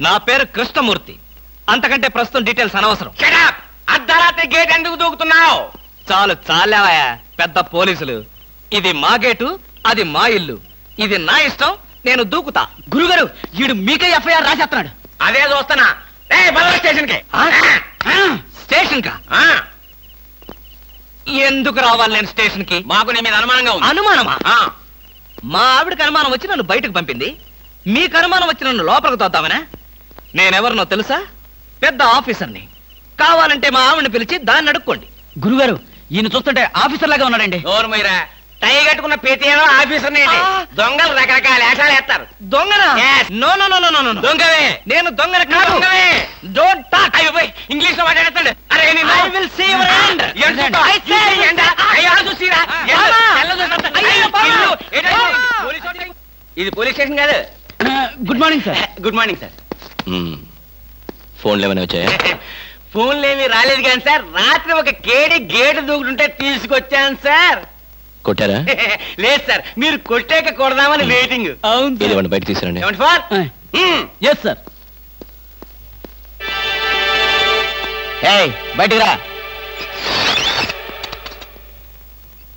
నా పేరు కృష్ణమూర్తి. అంతకంటే ప్రస్తుతం డీటెయిల్స్ అనవసరం. అర్ధరాత్రి గేట్ ఎందుకు దూకుతున్నావు? చాలావయ్యా పెద్ద పోలీసులు. ఇది మా గేటు, అది మా ఇల్లు. ఇది నా ఇష్టం, నేను దూకుతా. గురుగారు వీడు మీకే ఎఫ్ఐఆర్ రాసేస్తున్నాడు. అదే చూస్తున్నా. స్టేషన్ కి. స్టేషన్ కా? ఎందుకు రావాలి నేను స్టేషన్ కి? మాకు నీ మీద అనుమానంగా ఉంది. అనుమానమా? మా ఆవిడకి అనుమానం వచ్చి నన్ను బయటకు పంపింది. మీకు అనుమానం వచ్చి నన్ను లోపలికి తోద్దామనా? నేనెవరినో తెలుసా? పెద్ద ఆఫీసర్ని. కావాలంటే మా ఆవిడని పిలిచి దాన్ని అడుక్కోండి. గురుగారు ఈయన చూస్తుంటే ఆఫీసర్ లాగా ఉన్నాడండి. నోరు మీరా. టై కట్టుకున్న ప్రతిలో ఆఫీసర్ దొంగలు రకరకాల వేషాలు వేస్తారు. దొంగనా? No no no no no. దొంగవే. నేను దొంగని కాదు. Don't talk. ఇంగ్లీష్ లో మాట్లాడతాడు. అరే I will see your hand. I say ఇది పోలీస్ స్టేషన్ కాదు. Good morning sir. Good morning sir. ఫోన్లు ఏమైనా వచ్చాయా? ఫోన్లు ఏమి రాలేదు కానీ సార్, రాత్రి ఒక కేడి గేటు దూకుతుంటే తీసుకొచ్చాను సార్. కొట్టారా? లేదు సార్, మీరు కొట్టాక కొడదామని వెయిటింగ్. అవును, బయట తీసుకురండి. ఏమండి ఫార్? Yes sir. బయటికి రా.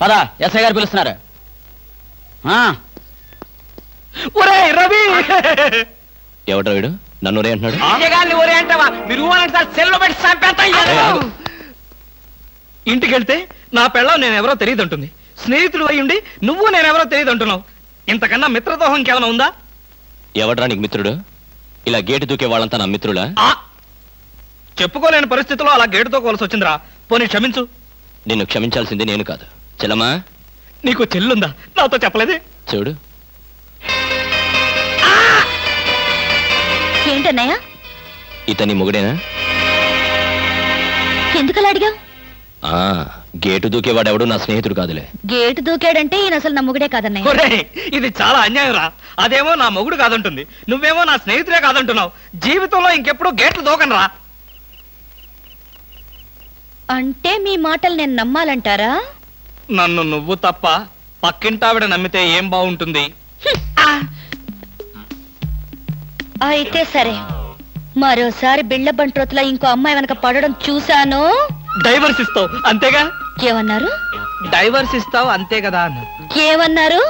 పదా, ఎస్ఐ గారు పిలుస్తున్నారు. రవి ఎవడ్రా వీడు? నన్ను ఒరే అంటున్నాడు. ఒరే అంటావా? మీరు సార్ సెల్లో పెట్టి చంపేస్తాం. ఇంటికి వెళ్తే నా పెళ్ళం నేనెవరో తెలియదు అంటుంది. స్నేహితుడు అయ్యుండి నువ్వు నేనెవరో తెలియదు అంటున్నావు. ఇంతకన్నా మిత్రదోహం ఇంకేమైనా ఉందా? ఎవడ్రా నీకు మిత్రుడు? ఇలా గేటు దూకే వాళ్ళంతా నా మిత్రులా? చెప్పుకోలేని పరిస్థితిలో అలా గేటు దూకోవాల్సి వచ్చిందిరా. పోనీ క్షమించు. నిన్ను క్షమించాల్సింది నేను కాదు. చెల్లమ్మా, నీకు చెల్లుందా? నాతో చెప్పలేదే. చూడు. ఏంటన్నయ్య? ఇతని మొగుడేనా? ఎందుకలా అడిగావు? గేటు దూకేవాడెవడు నా స్నేహితుడు కాదులే. గేటు దూకాడంటే ఈయన అసలు నా మొగుడే కాదన్నయ్య. ఇది చాలా అన్యాయం రా. అదేమో నా మొగుడు కాదంటుంది, నువ్వేమో నా స్నేహితుడే కాదంటున్నావు. జీవితంలో ఇంకెప్పుడు గేట్లు దూకనరా. అంటే మీ మాటలు నేను నమ్మాలంటారా? నన్ను నువ్వు తప్ప పక్కింటావిడ నమ్మితే ఏం బాగుంటుంది? అయితే సరే, మరోసారి బిళ్ళ బంట్రోతులా ఇంకో అమ్మాయి వెనక పడడం చూశాను. డైవర్స్ ఇస్తావు అంతేగా? ఏమన్నారు? డైవర్స్ ఇస్తావు అంతే కదా అన్న. ఏమన్నారు?